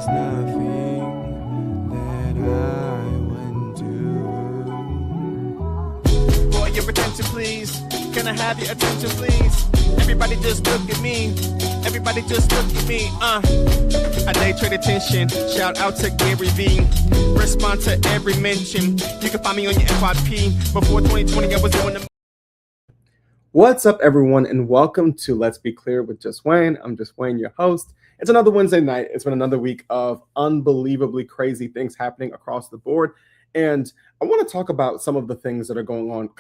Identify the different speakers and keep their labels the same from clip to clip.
Speaker 1: There's nothing that I wouldn't do.
Speaker 2: For your attention, please. Can I have your attention, please? Everybody just look at me. Everybody just look at me. I day trade attention. Shout out to Gary V. Respond to every mention. You can find me on your FYP. Before 2020, I was doing the.
Speaker 3: What's up, everyone, and welcome to Let's Be Clear with Just Wayne. I'm Just Wayne, your host. It's another Wednesday night. It's been another week of unbelievably crazy things happening across the board. And I want to talk about some of the things that are going on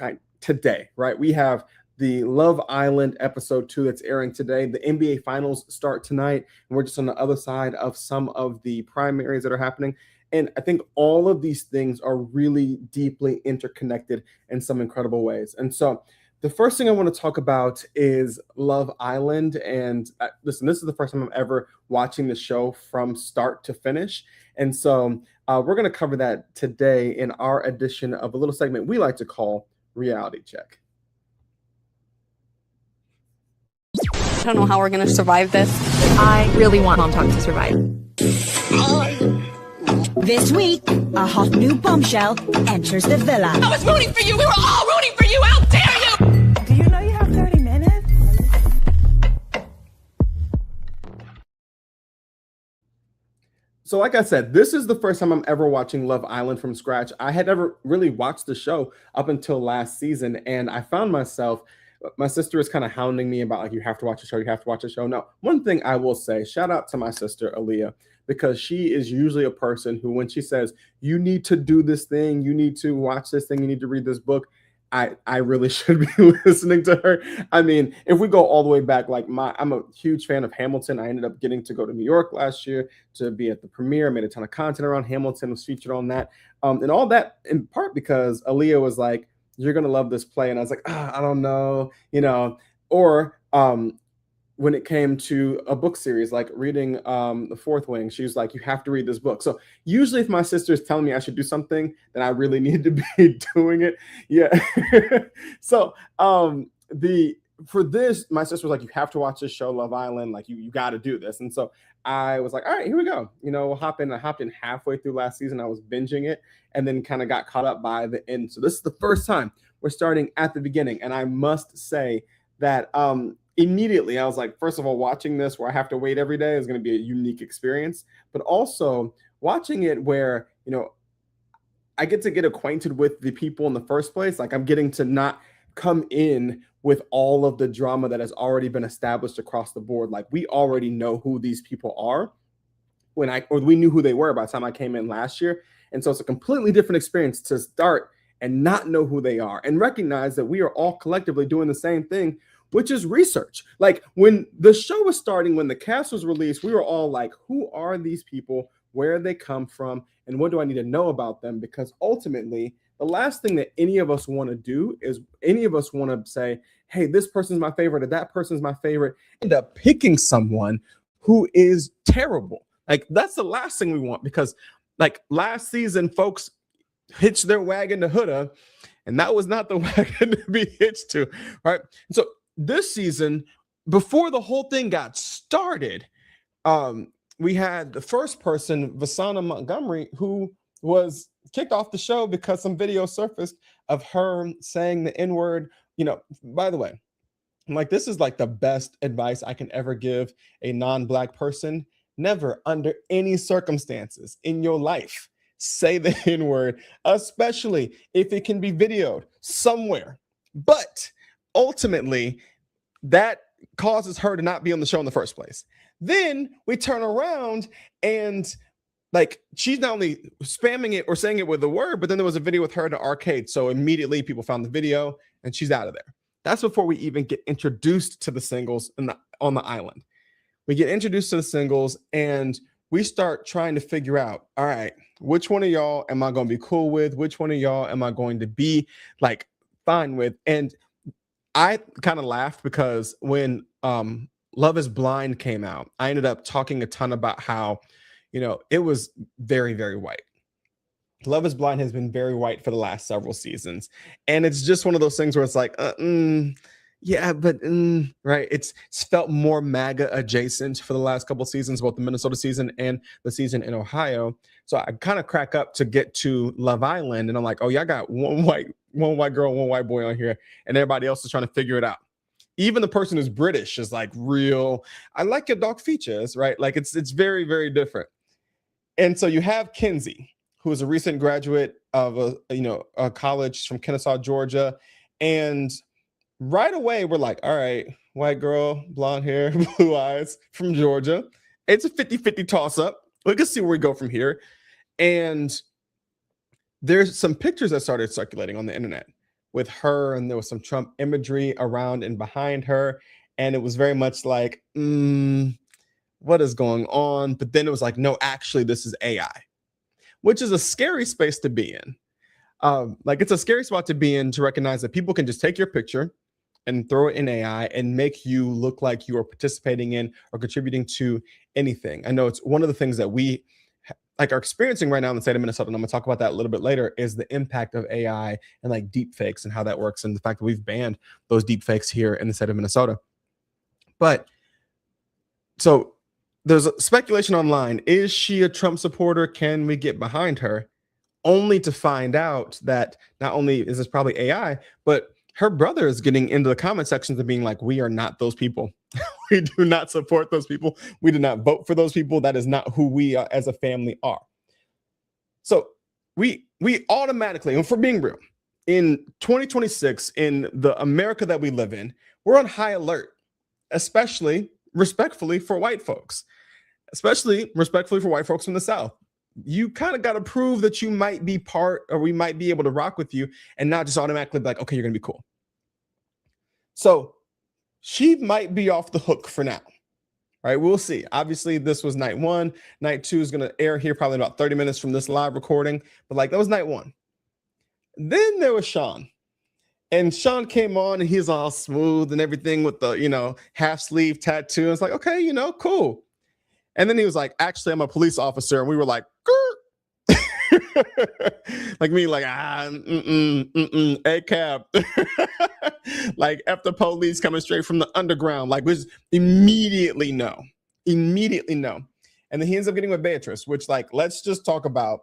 Speaker 3: today, right? We have the Love Island episode 2 that's airing today. The NBA Finals start tonight, and we're just on the other side of some of the primaries that are happening. And I think all of these things are really deeply interconnected in some incredible ways. And so the first thing I want to talk about is Love Island. And listen, this is the first time I'm ever watching the show from start to finish. And so we're going to cover that today in our edition of a little segment we like to call Reality Check.
Speaker 4: I don't know how we're going to survive this.
Speaker 5: I really want Montauk to survive.
Speaker 6: This week, a hot new bombshell enters the villa.
Speaker 7: I was rooting for you. We were all rooting for you. How dare you?
Speaker 6: Do you know you have 30 minutes?
Speaker 3: So like I said, this is the first time I'm ever watching Love Island from scratch. I had never really watched the show up until last season, and I found myself, my sister is kind of hounding me about, like, you have to watch the show, you have to watch the show. Now, one thing I will say, shout out to my sister, Aaliyah, because she is usually a person who, when she says, you need to do this thing, you need to watch this thing, you need to read this book, I really should be listening to her. I mean, if we go all the way back, like I'm a huge fan of Hamilton. I ended up getting to go to New York last year to be at the premiere. I made a ton of content around Hamilton, was featured on that. And all that in part because Aaliyah was like, you're going to love this play. And I was like, I don't know, or when it came to a book series, like reading The Fourth Wing, she was like, you have to read this book. So usually if my sister is telling me I should do something, then I really need to be doing it. Yeah. So for this, my sister was like, you have to watch this show, Love Island. Like you got to do this. And so I was like, all right, here we go. We'll hop in. I hopped in halfway through last season. I was binging it and then kind of got caught up by the end. So this is the first time we're starting at the beginning. And I must say that immediately I was like, first of all, watching this where I have to wait every day is going to be a unique experience, but also watching it where, I get to get acquainted with the people in the first place. Like I'm getting to not come in with all of the drama that has already been established across the board. Like we already know who these people are or we knew who they were by the time I came in last year. And so it's a completely different experience to start and not know who they are and recognize that we are all collectively doing the same thing, which is research. Like when the show was starting, when the cast was released, we were all like, who are these people? Where they come from? And what do I need to know about them? Because ultimately, the last thing that any of us want to do is any of us want to say, hey, this person's my favorite or that person's my favorite. End up picking someone who is terrible. Like that's the last thing we want, because like last season, folks hitched their wagon to Huda, and that was not the wagon to be hitched to, right? So this season, before the whole thing got started, we had the first person, Vasana Montgomery, who was kicked off the show because some video surfaced of her saying the N-word. By the way, like this is like the best advice I can ever give a non-Black person. Never, under any circumstances in your life, say the N-word, especially if it can be videoed somewhere. But ultimately, that causes her to not be on the show in the first place. Then we turn around and like she's not only spamming it or saying it with the word, but then there was a video with her in the arcade. So immediately people found the video and she's out of there. That's before we even get introduced to the singles on the island. We get introduced to the singles and we start trying to figure out, all right, which one of y'all am I going to be cool with? Which one of y'all am I going to be like fine with? And I kind of laughed because when Love is Blind came out, I ended up talking a ton about how, it was very, very white. Love is Blind has been very white for the last several seasons. And it's just one of those things where it's like, Yeah, but right, it's felt more MAGA adjacent for the last couple seasons, both the Minnesota season and the season in Ohio. So I kind of crack up to get to Love Island, and I'm like, oh, y'all got one white girl, one white boy on here, and everybody else is trying to figure it out. Even the person who's British is like real. I like your dark features, right? Like it's very, very different. And so you have Kinsey, who is a recent graduate of a college from Kennesaw, Georgia, and right away we're like, all right, white girl, blonde hair, blue eyes from Georgia. It's a 50-50 toss up. We can see where we go from here. And there's some pictures that started circulating on the internet with her, and there was some Trump imagery around and behind her. And it was very much like, what is going on? But then it was like, no, actually, this is AI, which is a scary space to be in. Like, it's a scary spot to be in, to recognize that people can just take your picture and throw it in AI and make you look like you are participating in or contributing to anything. I know it's one of the things that we are experiencing right now in the state of Minnesota, and I'm gonna talk about that a little bit later, is the impact of AI and like deep fakes and how that works, and the fact that we've banned those deep fakes here in the state of Minnesota. But so there's speculation online. Is she a Trump supporter? Can we get behind her? Only to find out that not only is this probably AI, but her brother is getting into the comment sections and being like, we are not those people. We do not support those people. We do not vote for those people. That is not who we are as a family are. So we automatically, and for being real, in 2026, in the America that we live in, we're on high alert, especially respectfully for white folks, especially respectfully for white folks from the South. You kind of got to prove that you might be part, or we might be able to rock with you, and not just automatically be like, okay, you're going to be cool. So she might be off the hook for now. Right? We'll see. Obviously, this was night one. Night two is going to air here probably about 30 minutes from this live recording. But like, that was night one. Then there was Sean. And Sean came on and he's all smooth and everything with the, half sleeve tattoo. And it's like, okay, cool. And then he was like, actually, I'm a police officer. And we were like, like me, like, a cab. Like, F the police coming straight from the underground. Like, we just immediately know. And then he ends up getting with Beatrice, which, like, let's just talk about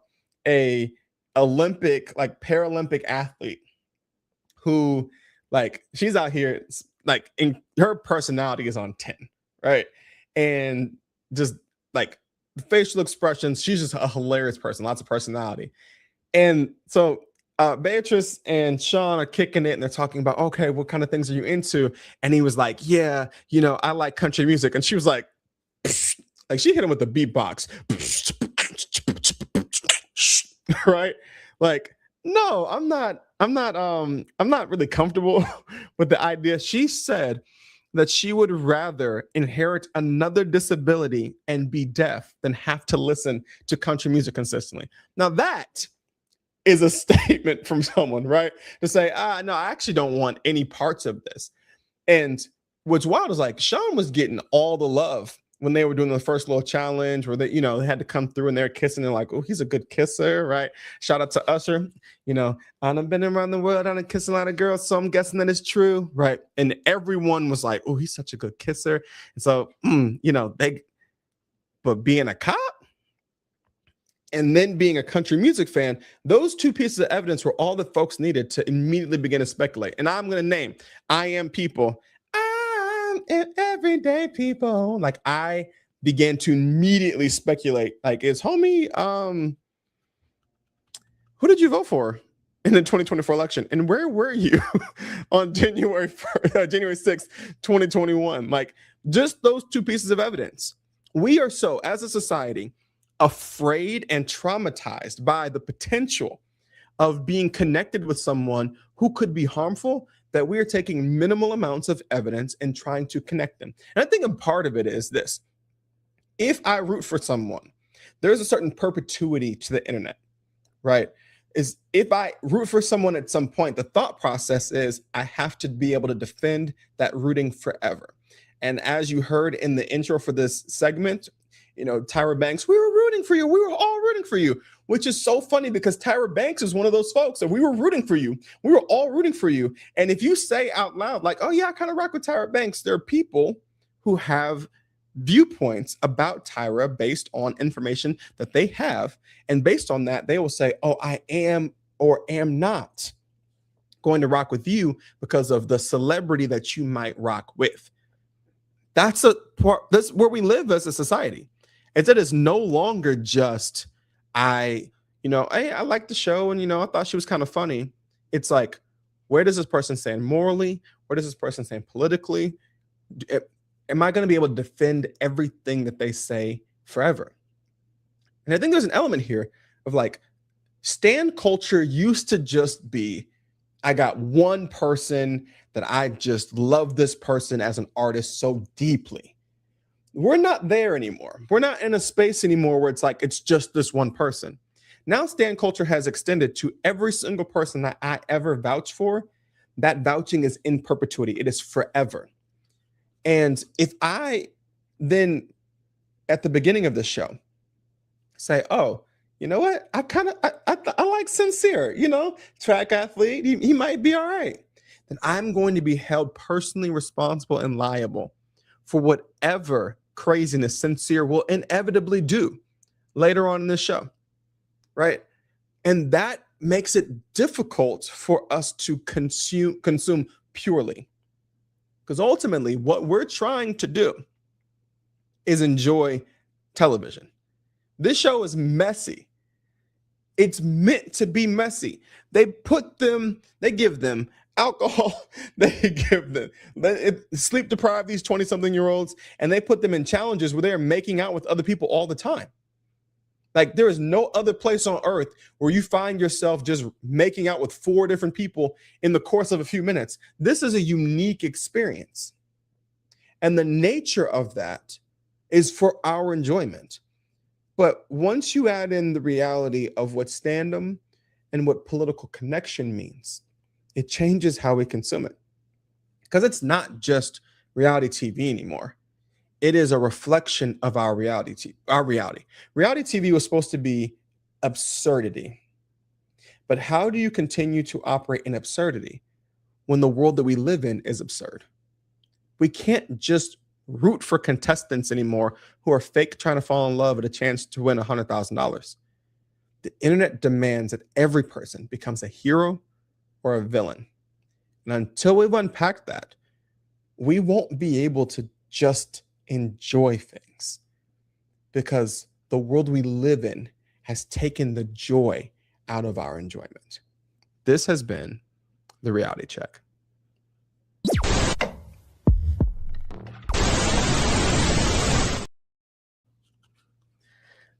Speaker 3: a Olympic, like Paralympic athlete who, like, she's out here, like, in her personality is on 10, right? And just like the facial expressions, she's just a hilarious person, lots of personality. And so Beatrice and Sean are kicking it and they're talking about, okay, what kind of things are you into? And he was like, yeah, I like country music. And she was like, like she hit him with the beatbox, right? Like, no, I'm not really comfortable with the idea. She said that she would rather inherit another disability and be deaf than have to listen to country music consistently. Now that is a statement from someone, right? To say, no, I actually don't want any parts of this. And what's wild is like Sean was getting all the love when they were doing the first little challenge where they, they had to come through and they're kissing and like, oh, he's a good kisser, right? Shout out to Usher. I've been around the world, I've kissed a lot of girls, so I'm guessing that it's true, right? And everyone was like, oh, he's such a good kisser. And so, but being a cop and then being a country music fan, those two pieces of evidence were all that folks needed to immediately begin to speculate. And I'm going to name I Am People. Everyday people. Like, I began to immediately speculate, like, is homie, who did you vote for in the 2024 election? And where were you on January 6th, 2021? Like, just those two pieces of evidence. We are so, as a society, afraid and traumatized by the potential of being connected with someone who could be harmful, that we are taking minimal amounts of evidence and trying to connect them. And I think a part of it is this. If I root for someone, there's a certain perpetuity to the internet, right? Is if I root for someone at some point, the thought process is I have to be able to defend that rooting forever. And as you heard in the intro for this segment, Tyra Banks, we were rooting for you. We were all rooting for you, which is so funny because Tyra Banks is one of those folks that we were rooting for you. We were all rooting for you. And if you say out loud, like, oh, yeah, I kind of rock with Tyra Banks, there are people who have viewpoints about Tyra based on information that they have. And based on that, they will say, oh, I am or am not going to rock with you because of the celebrity that you might rock with. That's where we live as a society. It is no longer just I like the show and I thought she was kind of funny. It's like, where does this person stand morally? Where does this person stand politically? Am I going to be able to defend everything that they say forever? And I think there's an element here of like, stan culture used to just be, I got one person that I just love this person as an artist so deeply. We're not there anymore. We're not in a space anymore where it's like, it's just this one person. Now stan culture has extended to every single person that I ever vouch for. That vouching is in perpetuity. It is forever. And if I then at the beginning of the show say, oh, you know what? I like Sincere, track athlete. He might be all right. Then I'm going to be held personally responsible and liable for whatever craziness Sincere will inevitably do later on in the show, right? And that makes it difficult for us to consume purely. Because ultimately, what we're trying to do is enjoy television. This show is messy. It's meant to be messy. They give them alcohol, they give them sleep deprived these 20-something-year-olds, and they put them in challenges where they're making out with other people all the time. Like, there is no other place on earth where you find yourself just making out with 4 different people in the course of a few minutes. This is a unique experience. And the nature of that is for our enjoyment. But once you add in the reality of what standom and what political connection means, it changes how we consume it. Because it's not just reality TV anymore. It is a reflection of our reality. Reality TV was supposed to be absurdity. But how do you continue to operate in absurdity when the world that we live in is absurd? We can't just root for contestants anymore who are fake trying to fall in love at a chance to win $100,000. The internet demands that every person becomes a hero or a villain. And until we've unpacked that, we won't be able to just enjoy things, because the world we live in has taken the joy out of our enjoyment. This has been The Reality Check.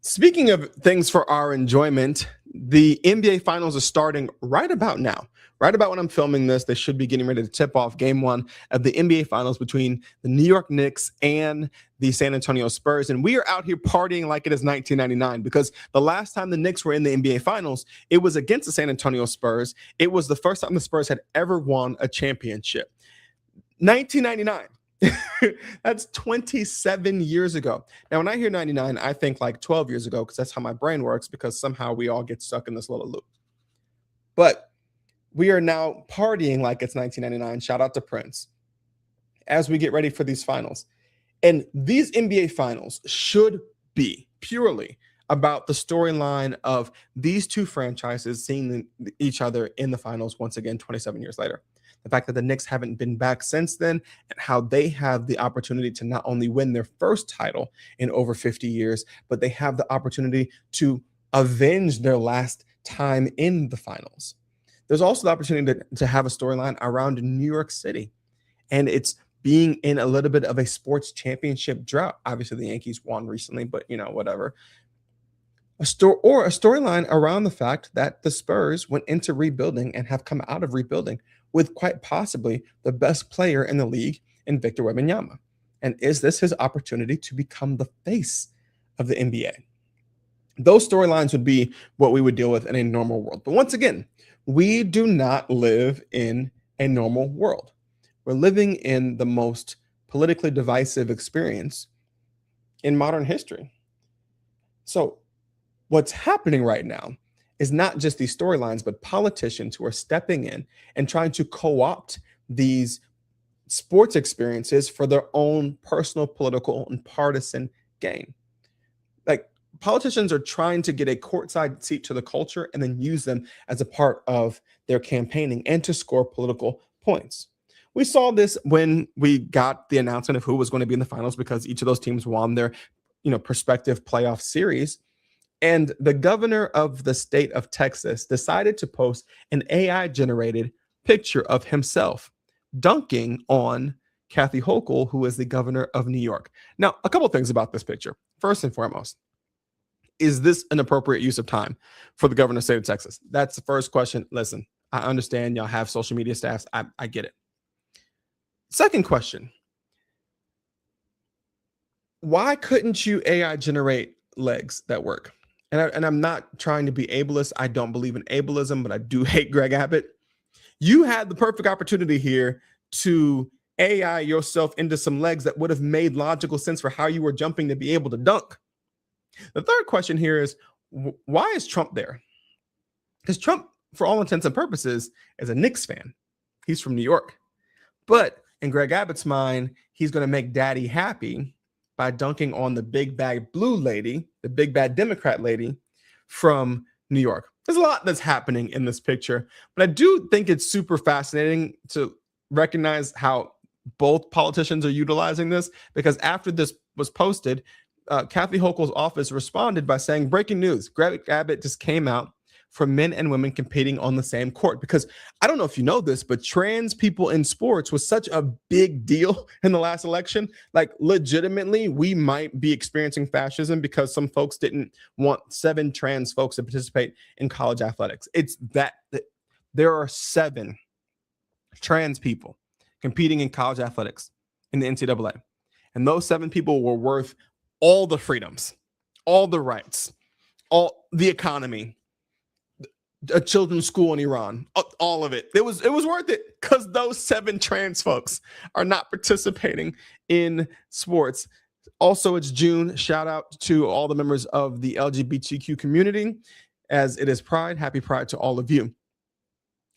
Speaker 3: Speaking of things for our enjoyment, the NBA Finals are starting right about now. Right about when I'm filming this, they should be getting ready to tip off Game 1 of the NBA Finals between the New York Knicks and the San Antonio Spurs. And we are out here partying like it is 1999, because the last time the Knicks were in the NBA Finals, it was against the San Antonio Spurs. It was the first time the Spurs had ever won a championship. 1999. That's 27 years ago. Now, when I hear 99, I think like 12 years ago, because that's how my brain works, because somehow we all get stuck in this little loop. But we are now partying like it's 1999. Shout out to Prince as we get ready for these finals. And these NBA finals should be purely about the storyline of these two franchises seeing each other in the finals once again, 27 years later. The fact that the Knicks haven't been back since then, and how they have the opportunity to not only win their first title in over 50 years, but they have the opportunity to avenge their last time in the finals. There's also the opportunity to have a storyline around New York City, and it's being in a little bit of a sports championship drought. Obviously, the Yankees won recently, but whatever. A storyline around the fact that the Spurs went into rebuilding and have come out of rebuilding with quite possibly the best player in the league in Victor Wembanyama. And is this his opportunity to become the face of the NBA? Those storylines would be what we would deal with in a normal world. But once again, we do not live in a normal world. We're living in the most politically divisive experience in modern history. So what's happening right now is not just these storylines, but politicians who are stepping in and trying to co-opt these sports experiences for their own personal, political, and partisan gain. Like politicians are trying to get a courtside seat to the culture and then use them as a part of their campaigning and to score political points. We saw this when we got the announcement of who was going to be in the finals because each of those teams won their, prospective playoff series. And the governor of the state of Texas decided to post an AI generated picture of himself dunking on Kathy Hochul, who is the governor of New York. Now, a couple of things about this picture. First and foremost, is this an appropriate use of time for the governor of the state of Texas? That's the first question. Listen, I understand y'all have social media staffs. I get it. Second question, why couldn't you AI generate legs that work? And I'm not trying to be ableist. I don't believe in ableism, but I do hate Greg Abbott. You had the perfect opportunity here to AI yourself into some legs that would have made logical sense for how you were jumping to be able to dunk. The third question here is, why is Trump there? Because Trump, for all intents and purposes, is a Knicks fan. He's from New York. But in Greg Abbott's mind, he's going to make daddy happy by dunking on the big bad blue lady, the big bad Democrat lady from New York. There's a lot that's happening in this picture, but I do think it's super fascinating to recognize how both politicians are utilizing this, because after this was posted, Kathy Hochul's office responded by saying, breaking news, Greg Abbott just came out for men and women competing on the same court. Because I don't know if you know this, but trans people in sports was such a big deal in the last election. Like legitimately, we might be experiencing fascism because some folks didn't want 7 trans folks to participate in college athletics. It's that there are 7 trans people competing in college athletics in the NCAA. And those 7 people were worth all the freedoms, all the rights, all the economy, a children's school in Iran, all of it. It was worth it because those 7 trans folks are not participating in sports. Also, it's June. Shout out to all the members of the LGBTQ community, as it is Pride. Happy Pride to all of you.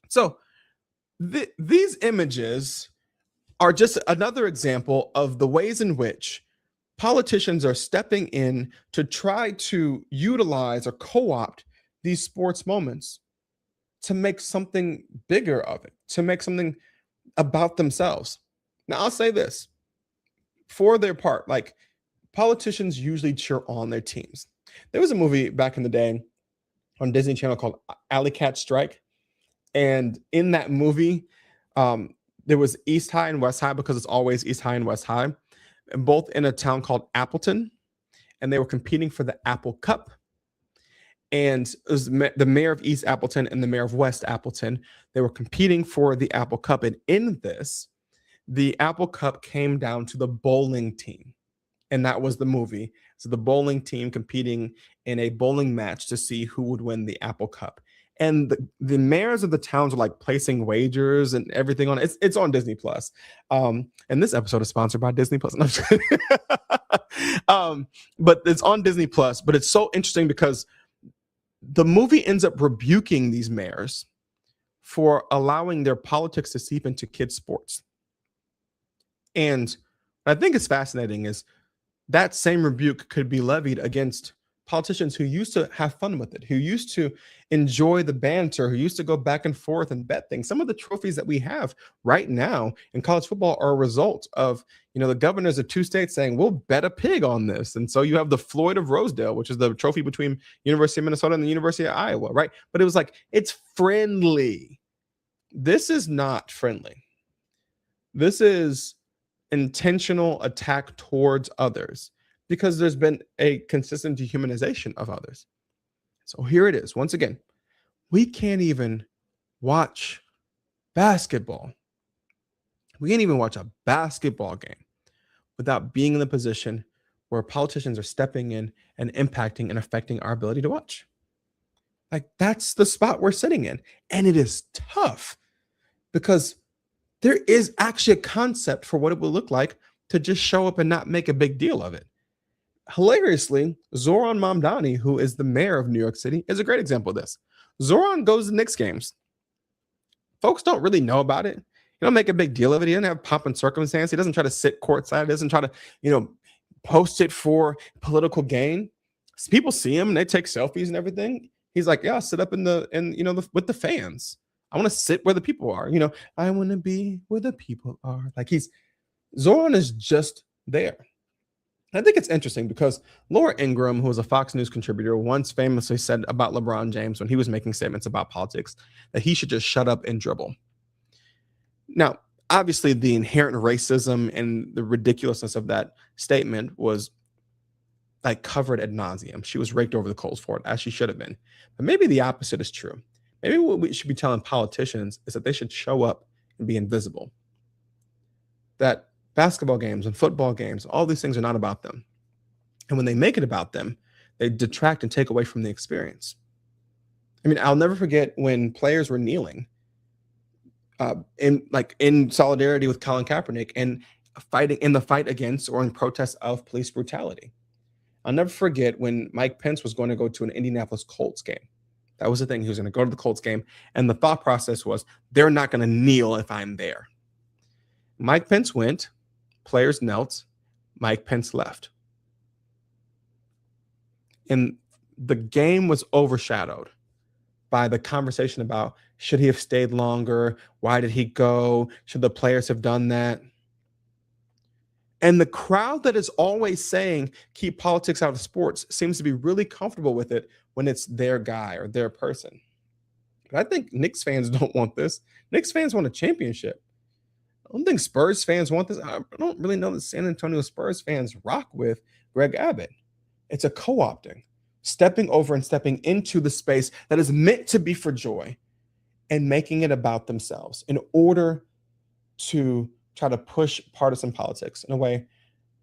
Speaker 3: So these images are just another example of the ways in which politicians are stepping in to try to utilize or co-opt these sports moments to make something bigger of it, to make something about themselves. Now, I'll say this, for their part, like politicians usually cheer on their teams. There was a movie back in the day on Disney Channel called Alley Cat Strike. And in that movie, there was East High and West High, because it's always East High and West High, and both in a town called Appleton. And they were competing for the Apple Cup. And it was the mayor of East Appleton and the mayor of West Appleton. They were competing for the Apple Cup. And in this, the Apple Cup came down to the bowling team. And that was the movie. So the bowling team competing in a bowling match to see who would win the Apple Cup. And the mayors of the towns are like placing wagers and everything on it. It's on Disney Plus. And this episode is sponsored by Disney Plus. No, but it's on Disney Plus. But it's so interesting because the movie ends up rebuking these mayors for allowing their politics to seep into kids' sports. And what I think is fascinating is that same rebuke could be levied against politicians who used to have fun with it, who used to enjoy the banter, who used to go back and forth and bet things. Some of the trophies that we have right now in college football are a result of, the governors of 2 states saying, we'll bet a pig on this. And so you have the Floyd of Rosedale, which is the trophy between University of Minnesota and the University of Iowa, right? But it was like, it's friendly. This is not friendly. This is intentional attack towards others, because there's been a consistent dehumanization of others. So here it is. Once again, we can't even watch basketball. We can't even watch a basketball game without being in the position where politicians are stepping in and impacting and affecting our ability to watch. Like, that's the spot we're sitting in. And it is tough because there is actually a concept for what it will look like to just show up and not make a big deal of it. hilariously, Zoran Mamdani, who is the mayor of New York City, is a great example of this. Zoran goes to Knicks games. Folks don't really know about it. He don't make a big deal of it. He doesn't have pomp and circumstance. He doesn't try to sit courtside. He doesn't try to, post it for political gain. People see him and they take selfies and everything. He's like, yeah, I'll sit up with the fans. I want to sit where the people are. I want to be where the people are. Like Zoran is just there. I think it's interesting because Laura Ingraham, who was a Fox News contributor, once famously said about LeBron James when he was making statements about politics that he should just shut up and dribble. Now, obviously, the inherent racism and the ridiculousness of that statement was like covered ad nauseum. She was raked over the coals for it, as she should have been. But maybe the opposite is true. Maybe what we should be telling politicians is that they should show up and be invisible. That basketball games and football games, all these things are not about them. And when they make it about them, they detract and take away from the experience. I mean, I'll never forget when players were kneeling in solidarity with Colin Kaepernick and fighting in the fight against or in protest of police brutality. I'll never forget when Mike Pence was going to go to an Indianapolis Colts game. That was the thing. He was going to go to the Colts game. And the thought process was, they're not going to kneel if I'm there. Mike Pence went. Players knelt. Mike Pence left. And the game was overshadowed by the conversation about, should he have stayed longer? Why did he go? Should the players have done that? And the crowd that is always saying, keep politics out of sports, seems to be really comfortable with it when it's their guy or their person. But I think Knicks fans don't want this. Knicks fans want a championship. I don't think Spurs fans want this. I don't really know that San Antonio Spurs fans rock with Greg Abbott. It's a co-opting, stepping over and stepping into the space that is meant to be for joy and making it about themselves in order to try to push partisan politics in a way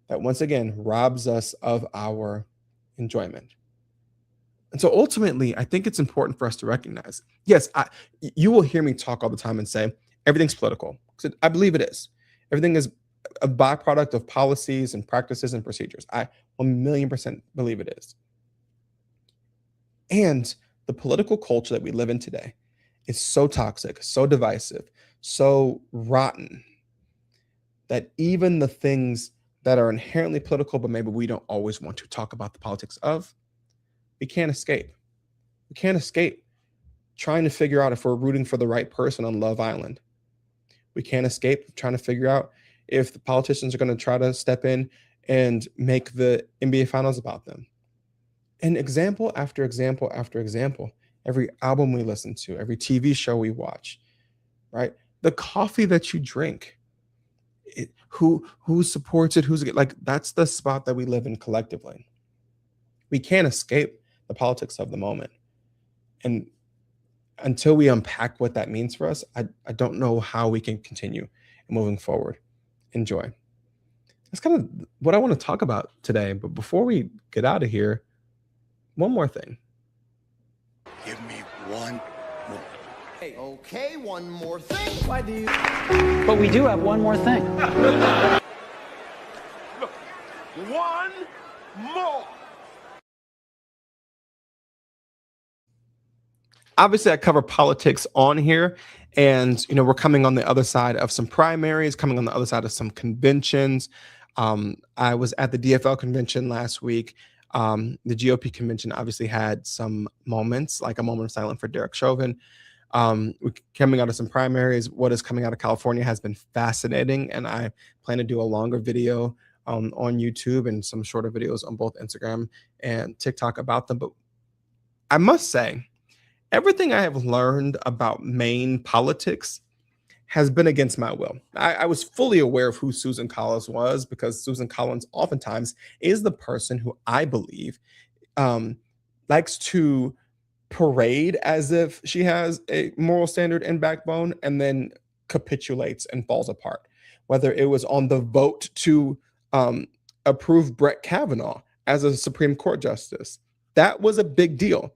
Speaker 3: that, once again, robs us of our enjoyment. And so ultimately, I think it's important for us to recognize, yes, you will hear me talk all the time and say, everything's political. Because I believe it is. Everything is a byproduct of policies and practices and procedures. I 1,000,000% believe it is. And the political culture that we live in today is so toxic, so divisive, so rotten, that even the things that are inherently political, but maybe we don't always want to talk about the politics of, we can't escape. We can't escape trying to figure out if we're rooting for the right person on Love Island. We can't escape trying to figure out if the politicians are going to try to step in and make the NBA Finals about them. And example after example after example, every album we listen to, every TV show we watch, right? The coffee that you drink, who supports it, that's the spot that we live in collectively. We can't escape the politics of the moment. And until we unpack what that means for us, I don't know how we can continue moving forward. Enjoy. That's kind of what I want to talk about today. But before we get out of here, one more thing.
Speaker 8: Give me one more.
Speaker 9: Hey, okay, one more thing.
Speaker 10: Why do you? But we do have one more thing.
Speaker 9: Look, one more.
Speaker 3: Obviously, I cover politics on here, and we're coming on the other side of some primaries, coming on the other side of some conventions. I was at the DFL convention last week. The GOP convention obviously had some moments, like a moment of silence for Derek Chauvin. We're coming out of some primaries. What is coming out of California has been fascinating, and I plan to do a longer video on YouTube and some shorter videos on both Instagram and TikTok about them. But I must say, everything I have learned about Maine politics has been against my will. I was fully aware of who Susan Collins was, because Susan Collins oftentimes is the person who I believe likes to parade as if she has a moral standard and backbone, and then capitulates and falls apart. Whether it was on the vote to approve Brett Kavanaugh as a Supreme Court justice, that was a big deal.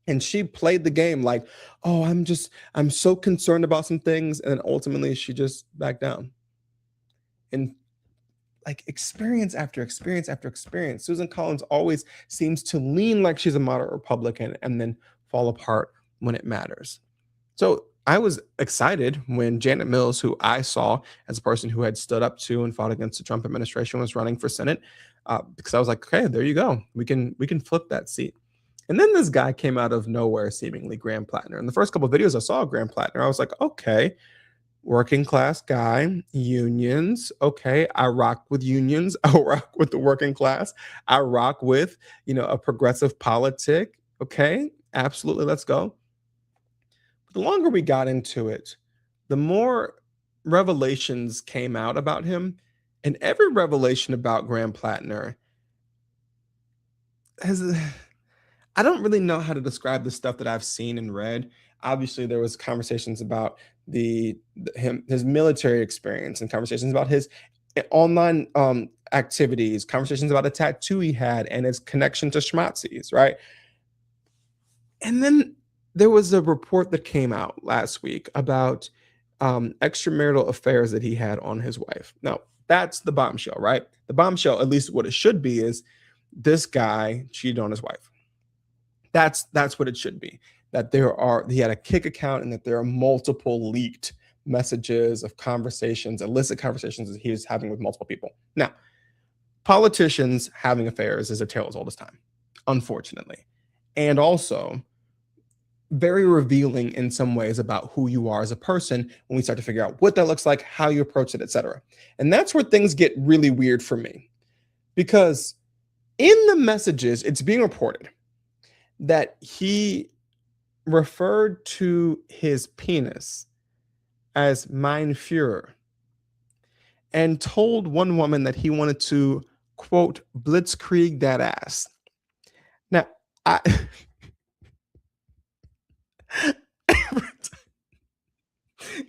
Speaker 3: And she played the game like, oh, I'm so concerned about some things. And ultimately she just backed down. And like experience after experience after experience, Susan Collins always seems to lean like she's a moderate Republican and then fall apart when it matters. So I was excited when Janet Mills, who I saw as a person who had stood up to and fought against the Trump administration, was running for Senate, because I was like, okay, there you go. We can flip that seat. And then this guy came out of nowhere, seemingly, Graham Plattner. In the first couple of videos I saw of Graham Plattner, I was like, okay, working class guy, unions. Okay, I rock with unions. I rock with the working class. I rock with, a progressive politic. Okay, absolutely, let's go. But the longer we got into it, the more revelations came out about him. And every revelation about Graham Plattner I don't really know how to describe the stuff that I've seen and read. Obviously, there was conversations about his military experience and conversations about his online activities, conversations about a tattoo he had and his connection to schmazzi's, right? And then there was a report that came out last week about extramarital affairs that he had on his wife. Now, that's the bombshell, right? The bombshell, at least what it should be, is this guy cheated on his wife. That's what it should be. That he had a Kik account and that there are multiple leaked messages of conversations, illicit conversations that he was having with multiple people. Now, politicians having affairs is a tale as old as time, unfortunately. And also very revealing in some ways about who you are as a person when we start to figure out what that looks like, how you approach it, etc. And that's where things get really weird for me. Because in the messages, it's being reported that he referred to his penis as mein Führer and told one woman that he wanted to, quote, blitzkrieg that ass. Now,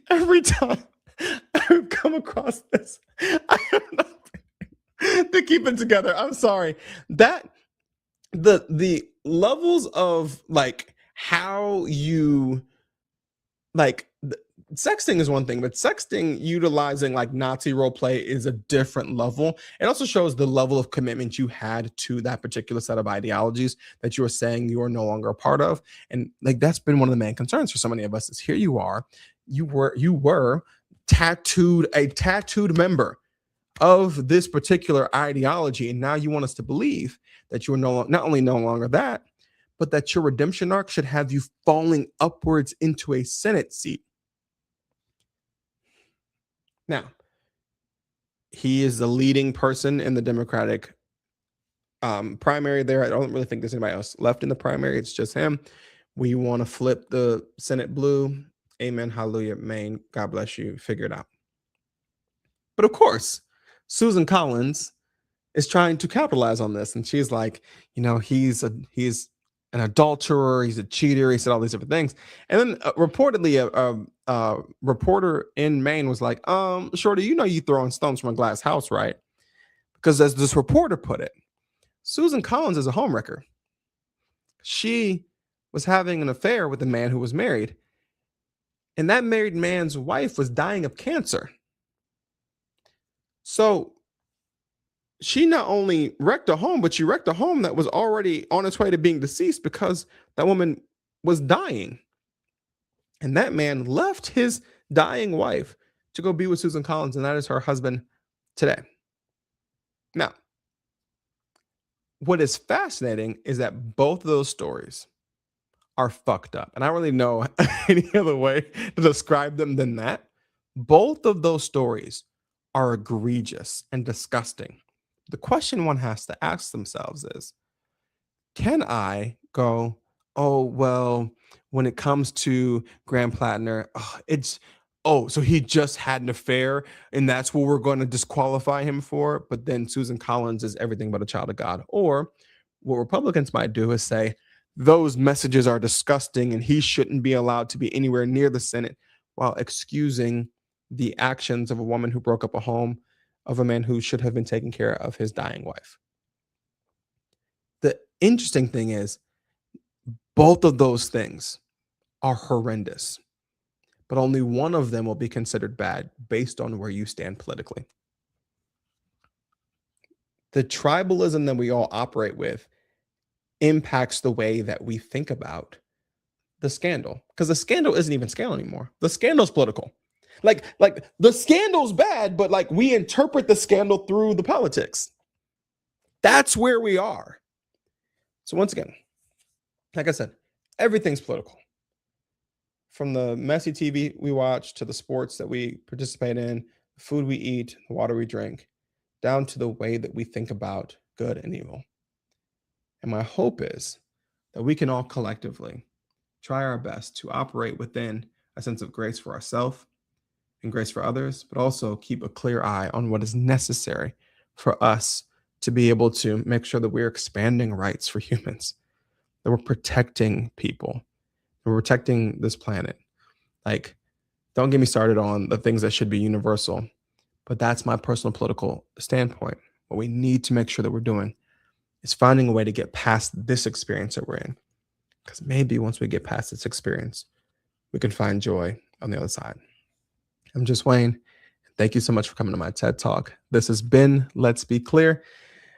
Speaker 3: every time I've come across this, I have nothing to keep it together. I'm sorry. That the levels of like how you like sexting is one thing, but sexting utilizing like Nazi role play is a different level. It also shows the level of commitment you had to that particular set of ideologies that you are saying you are no longer a part of. And like that's been one of the main concerns for so many of us is here you are, you were a tattooed member of this particular ideology, and now you want us to believe that you're not only no longer that, but that your redemption arc should have you falling upwards into a Senate seat. Now, he is the leading person in the Democratic primary there. I don't really think there's anybody else left in the primary. It's just him. We want to flip the Senate blue. Amen. Hallelujah. Amen. God bless you. Figure it out. But of course, Susan Collins is trying to capitalize on this. And she's like, he's an adulterer, he's a cheater, he said all these different things. And then reportedly a reporter in Maine was like, Shorty, you throwing stones from a glass house, right? Because as this reporter put it, Susan Collins is a homewrecker. She was having an affair with a man who was married, and that married man's wife was dying of cancer. So she not only wrecked a home, but she wrecked a home that was already on its way to being deceased because that woman was dying. And that man left his dying wife to go be with Susan Collins, and that is her husband today. Now, what is fascinating is that both of those stories are fucked up. And I don't really know any other way to describe them than that. Both of those stories are egregious and disgusting. The question one has to ask themselves is, can I go, oh, well, when it comes to Graham Plattner, so he just had an affair and that's what we're going to disqualify him for. But then Susan Collins is everything but a child of God. Or what Republicans might do is say, those messages are disgusting and he shouldn't be allowed to be anywhere near the Senate, while excusing the actions of a woman who broke up a home of a man who should have been taking care of his dying wife. The interesting thing is, both of those things are horrendous, but only one of them will be considered bad based on where you stand politically. the tribalism that we all operate with impacts the way that we think about the scandal, because the scandal isn't even scandal anymore. The scandal's political. Like the scandal's bad, but like we interpret the scandal through the politics. That's where we are. So once again, like I said, everything's political. From the messy TV we watch to the sports that we participate in, the food we eat, the water we drink, down to the way that we think about good and evil. And my hope is that we can all collectively try our best to operate within a sense of grace for ourselves and grace for others, but also keep a clear eye on what is necessary for us to be able to make sure that we're expanding rights for humans, that we're protecting people, that we're protecting this planet. Like, don't get me started on the things that should be universal, but that's my personal political standpoint. What we need to make sure that we're doing is finding a way to get past this experience that we're in. Because maybe once we get past this experience, we can find joy on the other side. I'm just Wayne. Thank you so much for coming to my TED Talk. This has been Let's Be Clear.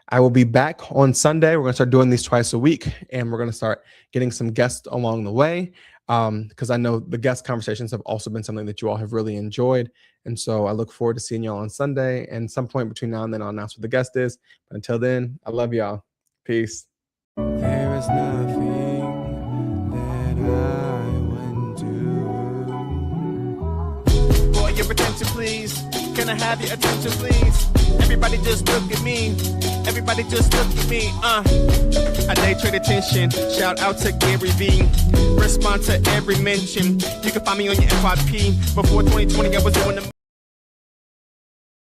Speaker 3: I will be back on Sunday. We're going to start doing these twice a week, and we're going to start getting some guests along the way, because I know the guest conversations have also been something that you all have really enjoyed. And so I look forward to seeing y'all on Sunday, and some point between now and then I'll announce what the guest is. But until then, I love y'all. Peace.
Speaker 1: There is nothing that I wouldn't do.
Speaker 2: Boy, your attention, please. Can I have your attention, please? Everybody just look at me. Everybody just look at me. I day trade attention. Shout out to Gary V. Respond to every mention. You can find me on your FYP. Before 2020, I was doing the